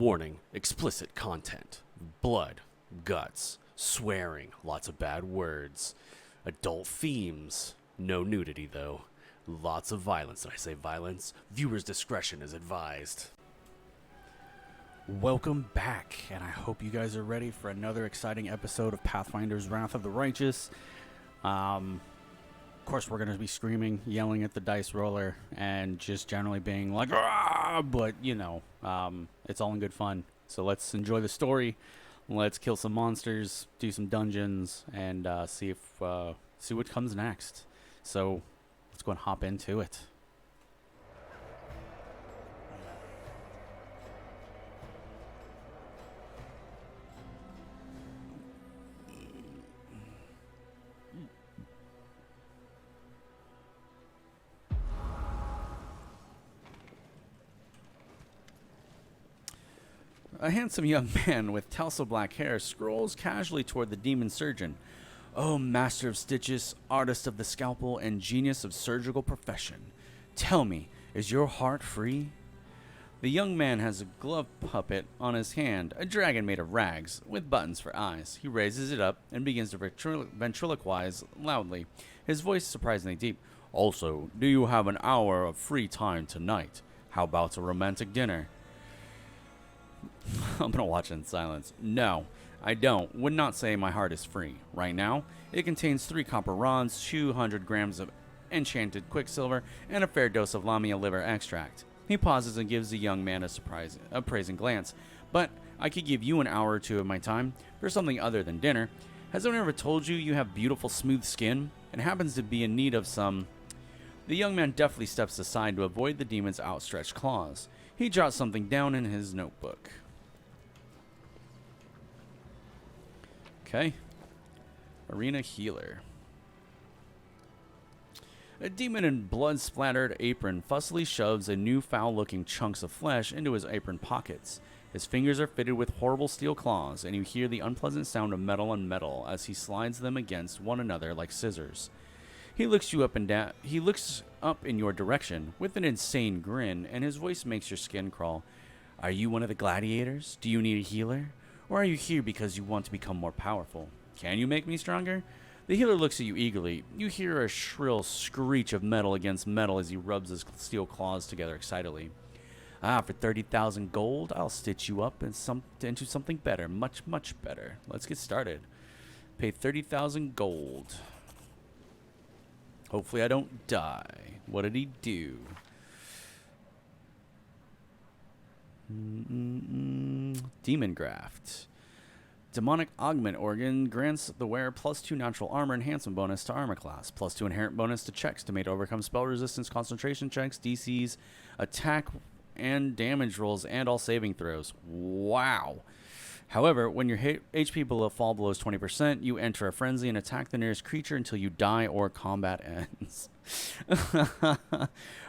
Warning, explicit content. Blood, guts, swearing, lots of bad words. Adult themes. No nudity, though. Lots of violence. Did I say violence? Viewer's discretion is advised. Welcome back, and I hope you guys are ready for another exciting episode of Pathfinders Wrath of the Righteous. Of course, we're going to be screaming, yelling at the dice roller, and just generally being like, "Ah!" But, you know, it's all in good fun. So let's enjoy the story. Let's kill some monsters, do some dungeons, and see what comes next. So let's go and hop into it. A handsome young man with tousled black hair scrolls casually toward the demon surgeon. Oh, master of stitches, artist of the scalpel, and genius of surgical profession. Tell me, is your heart free? The young man has a glove puppet on his hand, a dragon made of rags, with buttons for eyes. He raises it up and begins to ventriloquize loudly, his voice surprisingly deep. Also, do you have an hour of free time tonight? How about a romantic dinner? I'm gonna watch it in silence. No, I don't. Would not say my heart is free. Right now, it contains 3 copper rods, 200 grams of enchanted quicksilver, and a fair dose of lamia liver extract. He pauses and gives the young man a praising glance. But I could give you an hour or 2 of my time for something other than dinner. Has anyone ever told you you have beautiful smooth skin and happens to be in need of some? The young man deftly steps aside to avoid the demon's outstretched claws. He jots something down in his notebook. Okay. Arena healer. A demon in blood-splattered apron fussily shoves a new foul-looking chunks of flesh into his apron pockets. His fingers are fitted with horrible steel claws, and you hear the unpleasant sound of metal on metal as he slides them against one another like scissors. He looks you up and down. He looks up in your direction with an insane grin, and his voice makes your skin crawl. Are you one of the gladiators? Do you need a healer? Or are you here because you want to become more powerful? Can you make me stronger? The healer looks at you eagerly. You hear a shrill screech of metal against metal as he rubs his steel claws together excitedly. For 30,000 gold, I'll stitch you up into something better. Much, much better. Let's get started. Pay 30,000 gold. Hopefully I don't die. What did he do? Demon Graft. Demonic Augment Organ grants the wearer +2 natural armor enhancement bonus to armor class, +2 inherent bonus to checks to made to overcome spell resistance, concentration checks, DCs, attack and damage rolls, and all saving throws. Wow. However, when your HP fall below 20%, you enter a frenzy and attack the nearest creature until you die or combat ends.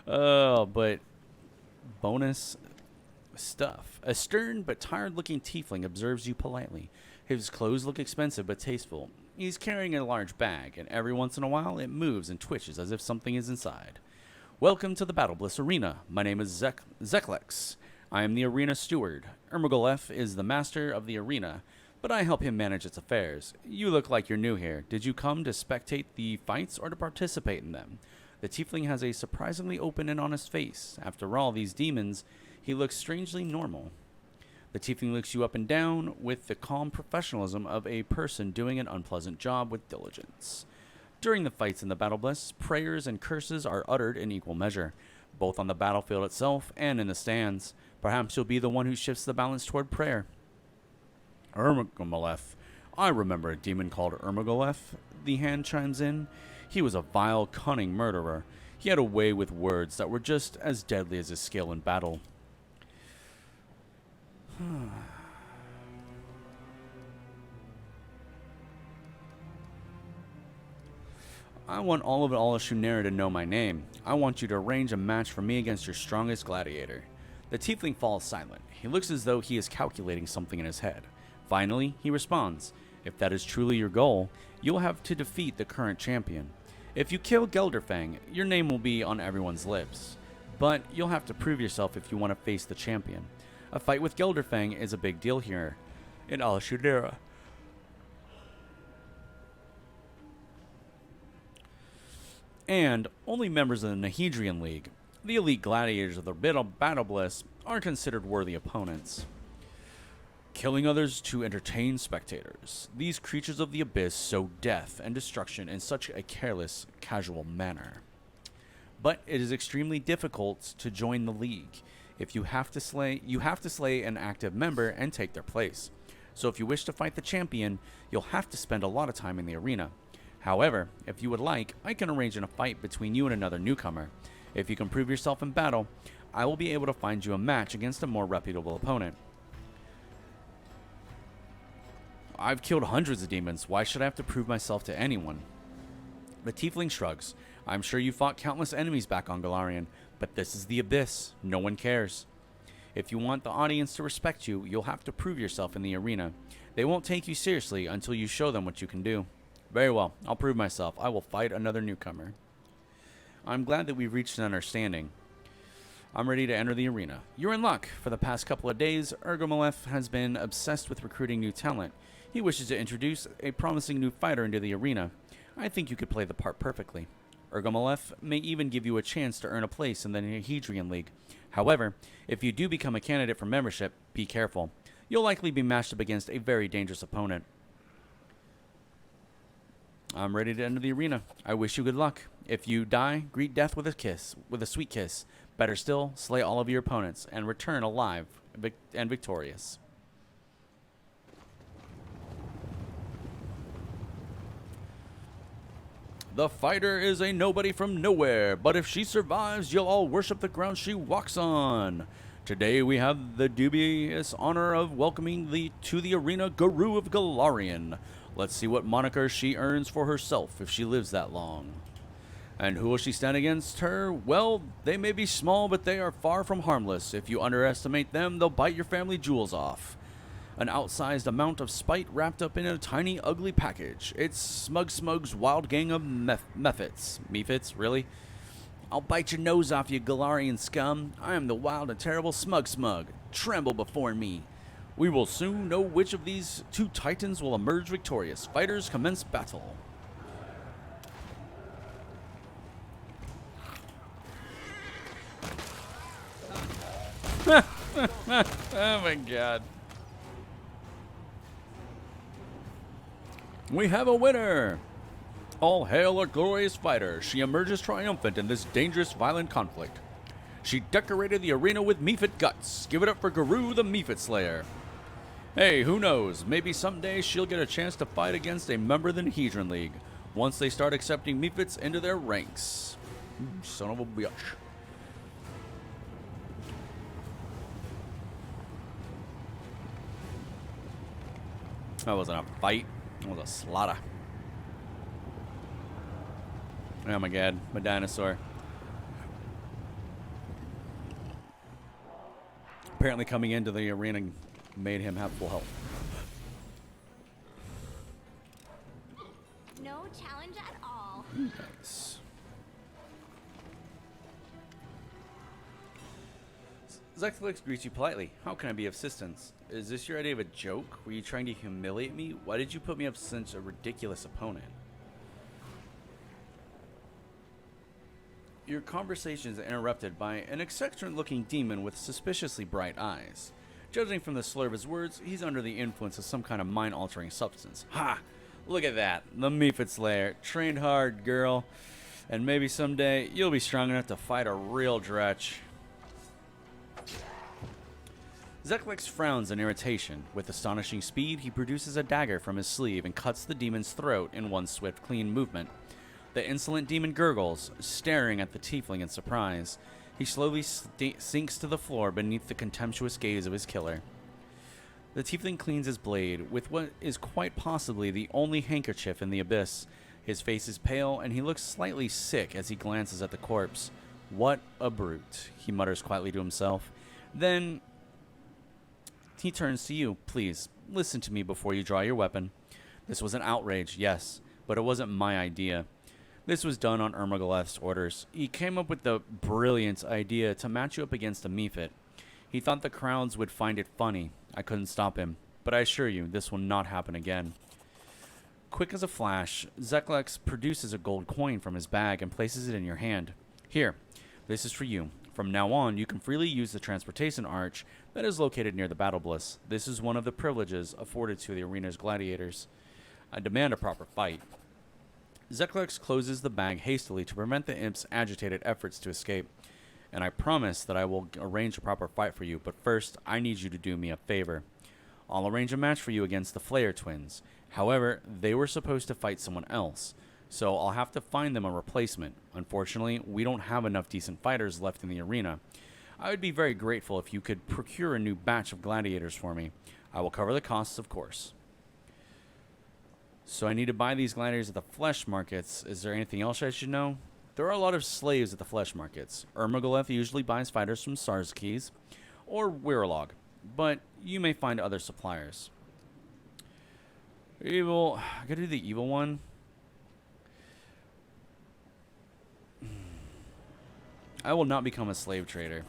Oh, but bonus stuff. A stern but tired-looking tiefling observes you politely. His clothes look expensive but tasteful. He's carrying a large bag, and every once in a while it moves and twitches as if something is inside. Welcome to the Battle Bliss Arena. My name is Zeklex. I am the arena steward. Ermagolef is the master of the arena, but I help him manage its affairs. You look like you're new here. Did you come to spectate the fights or to participate in them? The tiefling has a surprisingly open and honest face. After all, these demons, he looks strangely normal. The tiefling looks you up and down with the calm professionalism of a person doing an unpleasant job with diligence. During the fights in the Battle Bliss, prayers and curses are uttered in equal measure, both on the battlefield itself and in the stands. Perhaps you'll be the one who shifts the balance toward prayer. Ermagolef. I remember a demon called Ermagolef, the hand chimes in. He was a vile, cunning murderer. He had a way with words that were just as deadly as his skill in battle. I want all of Shunera to know my name. I want you to arrange a match for me against your strongest gladiator. The tiefling falls silent. He looks as though he is calculating something in his head. Finally, he responds. If that is truly your goal, you'll have to defeat the current champion. If you kill Gelderfang, your name will be on everyone's lips. But you'll have to prove yourself if you want to face the champion. A fight with Gelderfang is a big deal here in Alashudera. And only members of the Nahedrian League, the elite gladiators of the Battle Bliss, are considered worthy opponents. Killing others to entertain spectators. These creatures of the abyss sow death and destruction in such a careless, casual manner. But it is extremely difficult to join the league. If you have to slay an active member and take their place. So if you wish to fight the champion, you'll have to spend a lot of time in the arena. However, if you would like, I can arrange a fight between you and another newcomer. If you can prove yourself in battle, I will be able to find you a match against a more reputable opponent. I've killed hundreds of demons. Why should I have to prove myself to anyone? The tiefling shrugs. I'm sure you fought countless enemies back on Golarion, but this is the abyss. No one cares. If you want the audience to respect you, you'll have to prove yourself in the arena. They won't take you seriously until you show them what you can do. Very well, I'll prove myself. I will fight another newcomer. I'm glad that we've reached an understanding. I'm ready to enter the arena. You're in luck. For the past couple of days, Ergomalef has been obsessed with recruiting new talent. He wishes to introduce a promising new fighter into the arena. I think you could play the part perfectly. Ergomalef may even give you a chance to earn a place in the Nahedrian League. However, if you do become a candidate for membership, be careful. You'll likely be matched up against a very dangerous opponent. I'm ready to enter the arena. I wish you good luck. If you die, greet death with a sweet kiss. Better still, slay all of your opponents and return alive and victorious. The fighter is a nobody from nowhere, but if she survives, you'll all worship the ground she walks on. Today we have the dubious honor of welcoming to the arena Garou of Golarion. Let's see what moniker she earns for herself if she lives that long. And who will she stand against her? Well, they may be small, but they are far from harmless. If you underestimate them, they'll bite your family jewels off. An outsized amount of spite wrapped up in a tiny, ugly package. It's Smug's wild gang of Mephits. Mephits, really? I'll bite your nose off, you Golarion scum. I am the wild and terrible Smug. Tremble before me. We will soon know which of these two titans will emerge victorious. Fighters, commence battle. Oh my god. We have a winner! All hail our glorious fighter. She emerges triumphant in this dangerous, violent conflict. She decorated the arena with Mephit guts. Give it up for Garou, the Mephit Slayer. Hey, who knows? Maybe someday she'll get a chance to fight against a member of the Nahedrian League once they start accepting Mephits into their ranks. Son of a bitch. That wasn't a fight. It was a slaughter. Oh my god, my dinosaur. Apparently coming into the arena made him have full health. No challenge at all. Nice. Zexlix greets you politely. How can I be of assistance? Is this your idea of a joke? Were you trying to humiliate me? Why did you put me up against a ridiculous opponent? Your conversation is interrupted by an eccentric-looking demon with suspiciously bright eyes. Judging from the slur of his words, he's under the influence of some kind of mind-altering substance. Ha! Look at that. The Mephit Slayer. Trained hard, girl. And maybe someday you'll be strong enough to fight a real dretch. Zeklix frowns in irritation. With astonishing speed, he produces a dagger from his sleeve and cuts the demon's throat in one swift, clean movement. The insolent demon gurgles, staring at the tiefling in surprise. He slowly sinks to the floor beneath the contemptuous gaze of his killer. The tiefling cleans his blade with what is quite possibly the only handkerchief in the abyss. His face is pale, and he looks slightly sick as he glances at the corpse. What a brute, he mutters quietly to himself. Then he turns to you. Please, listen to me before you draw your weapon. This was an outrage, yes, but it wasn't my idea. This was done on Ermagaleth's orders. He came up with the brilliant idea to match you up against a Mephit. He thought the crowds would find it funny. I couldn't stop him, but I assure you, this will not happen again. Quick as a flash, Zeklex produces a gold coin from his bag and places it in your hand. Here, this is for you. From now on, you can freely use the transportation arch that is located near the battle bliss. This is one of the privileges afforded to the arena's gladiators. I demand a proper fight. Zeklex closes the bag hastily to prevent the imp's agitated efforts to escape. And I promise that I will arrange a proper fight for you, but first, I need you to do me a favor. I'll arrange a match for you against the Flair twins. However, they were supposed to fight someone else, so I'll have to find them a replacement. Unfortunately, we don't have enough decent fighters left in the arena. I would be very grateful if you could procure a new batch of gladiators for me. I will cover the costs, of course. So I need to buy these gladiators at the flesh markets. Is there anything else I should know? There are a lot of slaves at the flesh markets. Ermagoleth usually buys fighters from Sarskeys or Wiralog, but you may find other suppliers. Evil. I gotta do the evil one. I will not become a slave trader.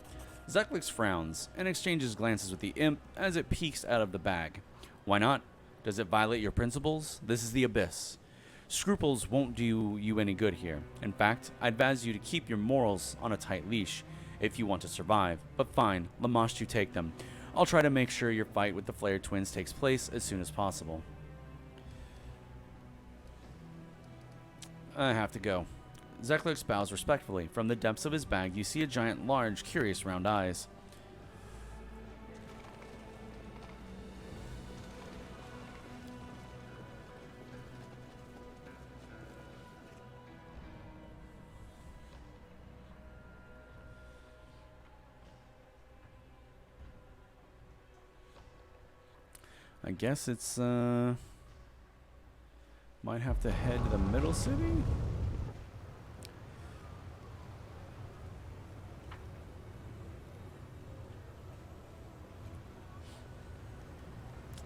Zeklex frowns and exchanges glances with the imp as it peeks out of the bag. Why not? Does it violate your principles? This is the abyss. Scruples won't do you any good here. In fact, I advise you to keep your morals on a tight leash if you want to survive. But fine, Lamash you take them. I'll try to make sure your fight with the Flair twins takes place as soon as possible. I have to go. Zeklex bows respectfully. From the depths of his bag, you see a giant, large, curious round eyes. I guess it's, might have to head to the middle city?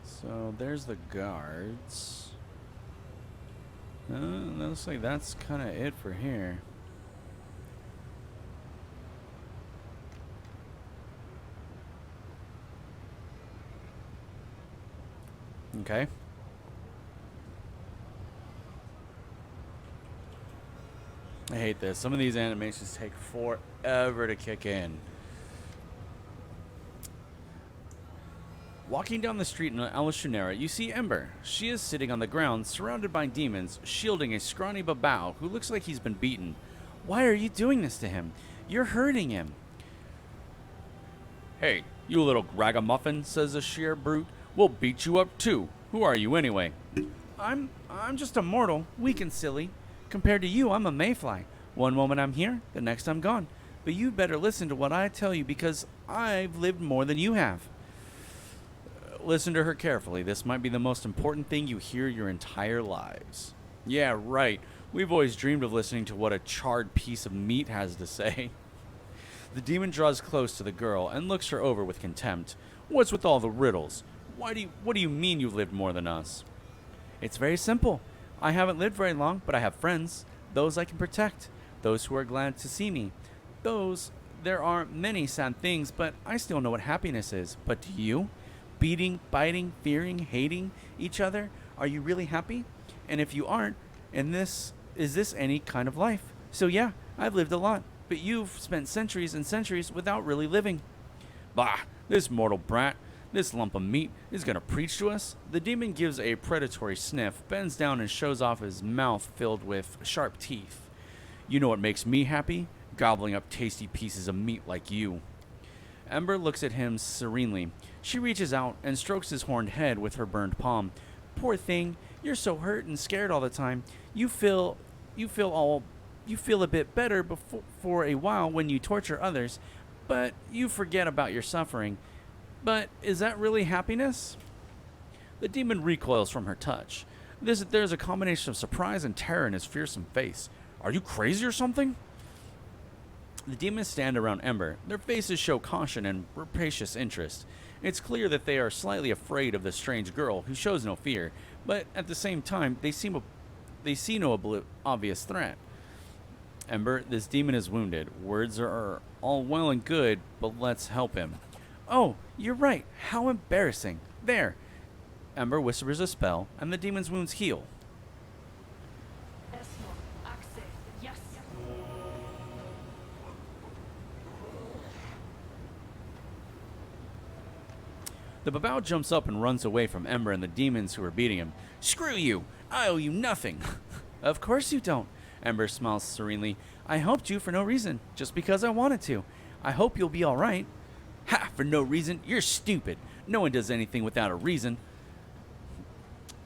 So, there's the guards. Looks like that's kind of it for here. Okay. I hate this. Some of these animations take forever to kick in. Walking down the street in Alashunera, you see Ember. She is sitting on the ground, surrounded by demons, shielding a scrawny babao who looks like he's been beaten. Why are you doing this to him? You're hurting him. Hey, you little ragamuffin, says the sheer brute. We'll beat you up too. Who are you anyway? I'm just a mortal, weak and silly. Compared to you, I'm a mayfly. One moment I'm here, the next I'm gone. But you better listen to what I tell you because I've lived more than you have. Listen to her carefully. This might be the most important thing you hear your entire lives. Yeah, right. We've always dreamed of listening to what a charred piece of meat has to say. The demon draws close to the girl and looks her over with contempt. What's with all the riddles? What do you mean you've lived more than us? It's very simple. I haven't lived very long, but I have friends. Those I can protect. Those who are glad to see me. There are many sad things, but I still know what happiness is. But do you? Beating, biting, fearing, hating each other? Are you really happy? And if you aren't, is this any kind of life? So yeah, I've lived a lot, but you've spent centuries and centuries without really living. Bah, this mortal brat. This lump of meat is going to preach to us? The demon gives a predatory sniff, bends down and shows off his mouth filled with sharp teeth. You know what makes me happy? Gobbling up tasty pieces of meat like you. Ember looks at him serenely. She reaches out and strokes his horned head with her burned palm. Poor thing, you're so hurt and scared all the time. You feel a bit better for a while when you torture others, but you forget about your suffering. But is that really happiness? The demon recoils from her touch. There's a combination of surprise and terror in his fearsome face. Are you crazy or something? The demons stand around Ember. Their faces show caution and rapacious interest. It's clear that they are slightly afraid of the strange girl who shows no fear, but at the same time, they see no obvious threat. Ember, this demon is wounded. Words are all well and good, but let's help him. Oh, you're right. How embarrassing. There. Ember whispers a spell, and the demon's wounds heal. Yes. The Babao jumps up and runs away from Ember and the demons who are beating him. Screw you! I owe you nothing! Of course you don't. Ember smiles serenely. I helped you for no reason, just because I wanted to. I hope you'll be alright. Ha! For no reason? You're stupid. No one does anything without a reason.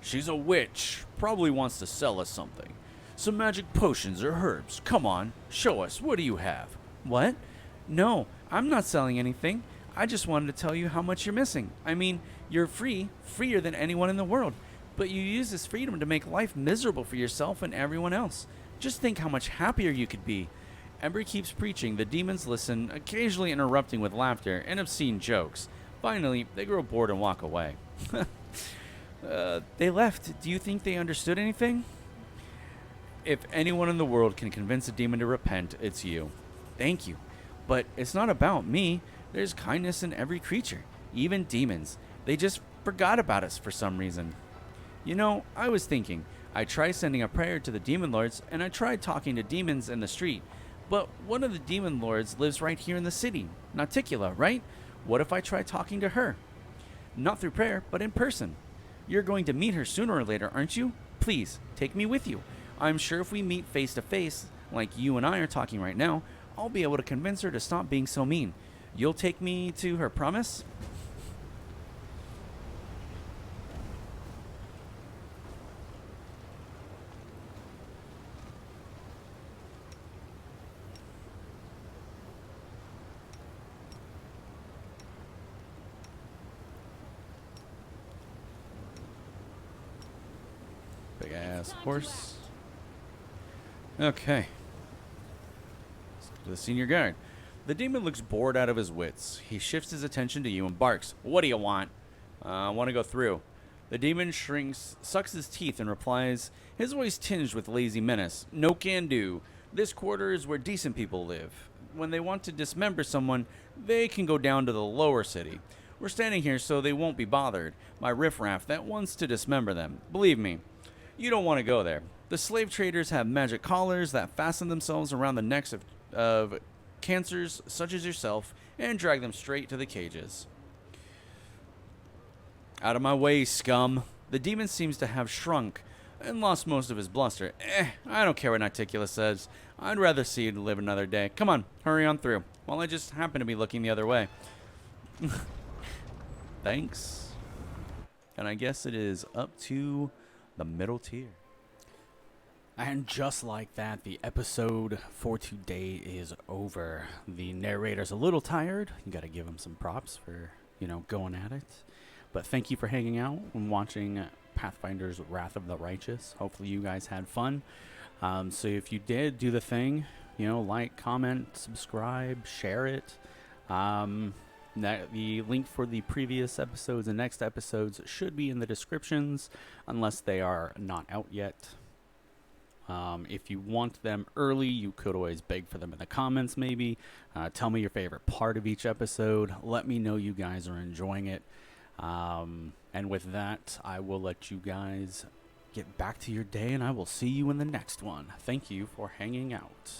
She's a witch. Probably wants to sell us something. Some magic potions or herbs. Come on, show us. What do you have? What? No, I'm not selling anything. I just wanted to tell you how much you're missing. I mean, you're free, freer than anyone in the world. But you use this freedom to make life miserable for yourself and everyone else. Just think how much happier you could be. Ember keeps preaching. The demons listen, occasionally interrupting with laughter and obscene jokes. Finally, they grow bored and walk away. They left. Do you think they understood anything? If anyone in the world can convince a demon to repent, it's you. Thank you. But it's not about me. There's kindness in every creature, even demons. They just forgot about us for some reason. You know, I was thinking, I tried sending a prayer to the demon lords, and I tried talking to demons in the street. But one of the demon lords lives right here in the city, Nauticula, right? What if I try talking to her? Not through prayer, but in person. You're going to meet her sooner or later, aren't you? Please, take me with you. I'm sure if we meet face to face, like you and I are talking right now, I'll be able to convince her to stop being so mean. You'll take me to her, promise? Big ass horse. Okay. To the senior guard. The demon looks bored out of his wits. He shifts his attention to you and barks. What do you want? I want to go through. The demon shrinks, sucks his teeth, and replies, his voice tinged with lazy menace. No can do. This quarter is where decent people live. When they want to dismember someone, they can go down to the lower city. We're standing here so they won't be bothered by riffraff that wants to dismember them. Believe me, you don't want to go there. The slave traders have magic collars that fasten themselves around the necks of cancers such as yourself and drag them straight to the cages. Out of my way, scum. The demon seems to have shrunk and lost most of his bluster. I don't care what Nauticula says. I'd rather see you live another day. Come on, hurry on through. Well, I just happen to be looking the other way. Thanks. And I guess it is up to the middle tier. And just like that, the episode for today is over. The narrator's a little tired. You gotta give him some props for, going at it. But thank you for hanging out and watching Pathfinders Wrath of the Righteous. Hopefully you guys had fun. So if you did, do the thing. Like, comment, subscribe, share it. The link for the previous episodes and next episodes should be in the descriptions, unless they are not out yet. If you want them early, you could always beg for them in the comments, maybe. Tell me your favorite part of each episode. Let me know you guys are enjoying it. And with that, I will let you guys get back to your day, and I will see you in the next one. Thank you for hanging out.